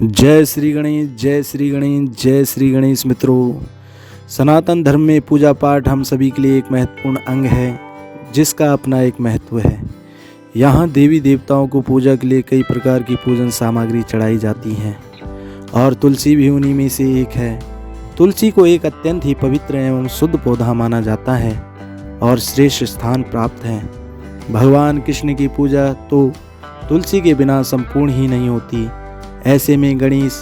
जय श्री गणेश, जय श्री गणेश, जय श्री गणेश। मित्रों, सनातन धर्म में पूजा पाठ हम सभी के लिए एक महत्वपूर्ण अंग है, जिसका अपना एक महत्व है। यहाँ देवी देवताओं को पूजा के लिए कई प्रकार की पूजन सामग्री चढ़ाई जाती हैं और तुलसी भी उन्हीं में से एक है। तुलसी को एक अत्यंत ही पवित्र एवं शुद्ध पौधा माना जाता है और श्रेष्ठ स्थान प्राप्त है। भगवान कृष्ण की पूजा तो तुलसी के बिना संपूर्ण ही नहीं होती। ऐसे में गणेश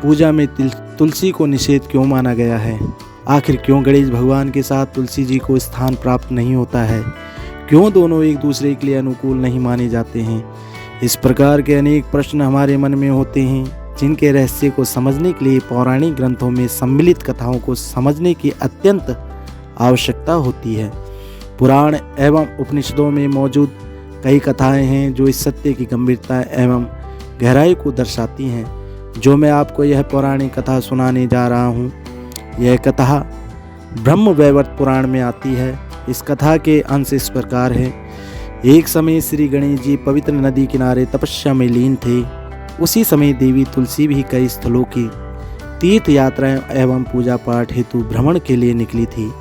पूजा में तुलसी को निषेध क्यों माना गया है? आखिर क्यों गणेश भगवान के साथ तुलसी जी को स्थान प्राप्त नहीं होता है? क्यों दोनों एक दूसरे के लिए अनुकूल नहीं माने जाते हैं? इस प्रकार के अनेक प्रश्न हमारे मन में होते हैं, जिनके रहस्य को समझने के लिए पौराणिक ग्रंथों में सम्मिलित कथाओं को समझने की अत्यंत आवश्यकता होती है। पुराण एवं उपनिषदों में मौजूद कई कथाएं हैं जो इस सत्य की गंभीरता एवं गहराई को दर्शाती हैं। जो मैं आपको यह पौराणिक कथा सुनाने जा रहा हूँ, यह कथा ब्रह्मवैवर्त पुराण में आती है। इस कथा के अंश इस प्रकार है। एक समय श्री गणेश जी पवित्र नदी किनारे तपस्या में लीन थे। उसी समय देवी तुलसी भी कई स्थलों की तीर्थ यात्राएं एवं पूजा पाठ हेतु भ्रमण के लिए निकली थी।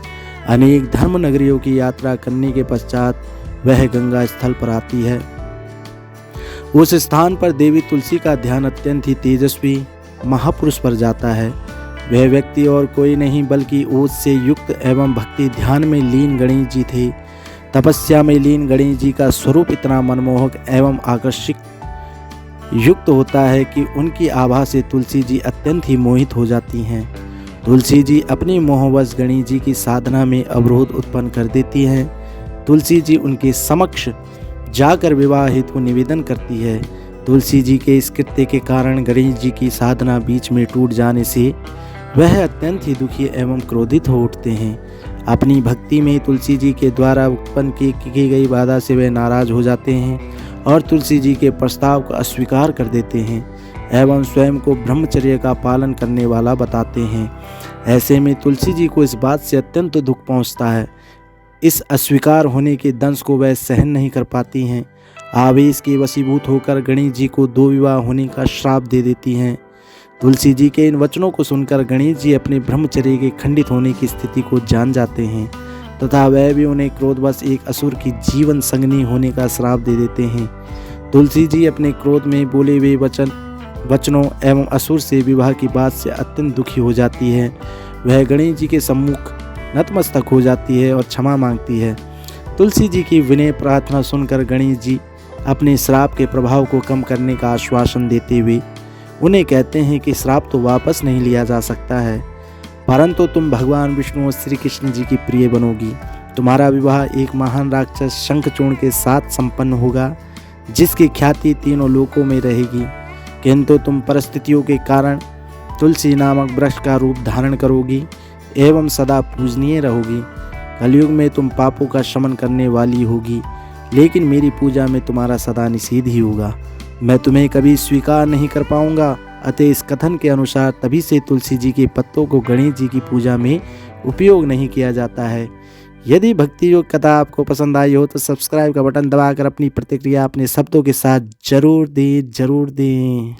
अनेक धर्म नगरियों की यात्रा करने के पश्चात वह गंगा स्थल पर आती है। उस स्थान पर देवी तुलसी का ध्यान अत्यंत ही तेजस्वी महापुरुष पर जाता है। वह व्यक्ति और कोई नहीं बल्कि ओज से युक्त एवं भक्ति ध्यान में लीन गणेश जी थे। तपस्या में लीन गणेश जी का स्वरूप इतना मनमोहक एवं आकर्षक युक्त होता है कि उनकी आभा से तुलसी जी अत्यंत ही मोहित हो जाती हैं। तुलसी जी अपनी मोहवश गणेश जी की साधना में अवरोध उत्पन्न कर देती हैं। तुलसी जी उनके समक्ष जाकर विवाह हेतु निवेदन करती है। तुलसी जी के इस कृत्य के कारण गणेश जी की साधना बीच में टूट जाने से वह अत्यंत ही दुखी एवं क्रोधित हो उठते हैं। अपनी भक्ति में तुलसी जी के द्वारा उत्पन्न की गई बाधा से वे नाराज हो जाते हैं और तुलसी जी के प्रस्ताव को अस्वीकार कर देते हैं एवं स्वयं को ब्रह्मचर्य का पालन करने वाला बताते हैं। ऐसे में तुलसी जी को इस बात से अत्यंत दुख पहुँचता है। इस अस्वीकार होने के दंश को वह सहन नहीं कर पाती हैं। आवेश के वशीभूत होकर गणेश जी को दो विवाह होने का श्राप दे देती हैं। तुलसी जी के इन वचनों को सुनकर गणेश जी अपने ब्रह्मचर्य के खंडित होने की स्थिति को जान जाते हैं तथा वह भी उन्हें क्रोधवश एक असुर की जीवन संगनी होने का श्राप दे देते हैं। तुलसी जी अपने क्रोध में बोले हुए वचनों एवं असुर से विवाह की बात से अत्यंत दुखी हो जाती है। वह गणेश जी के सम्मुख नतमस्तक हो जाती है और क्षमा मांगती है। तुलसी जी की विनय प्रार्थना सुनकर गणेश जी अपने श्राप के प्रभाव को कम करने का आश्वासन देते हुए उन्हें कहते हैं कि श्राप तो वापस नहीं लिया जा सकता है, परंतु तुम भगवान विष्णु और श्री कृष्ण जी की प्रिय बनोगी। तुम्हारा विवाह एक महान राक्षस शंखचूर्ण के साथ संपन्न होगा, जिसकी ख्याति तीनों लोकों में रहेगी। किंतु तुम परिस्थितियों के कारण तुलसी नामक वृक्ष का रूप धारण करोगी एवं सदा पूजनीय रहोगी। कलयुग में तुम पापों का शमन करने वाली होगी, लेकिन मेरी पूजा में तुम्हारा सदा निषेध ही होगा। मैं तुम्हें कभी स्वीकार नहीं कर पाऊंगा। अतः इस कथन के अनुसार तभी से तुलसी जी के पत्तों को गणेश जी की पूजा में उपयोग नहीं किया जाता है। यदि भक्ति योग कथा आपको पसंद आई हो तो सब्सक्राइब का बटन दबाकर अपनी प्रतिक्रिया अपने शब्दों के साथ जरूर दें।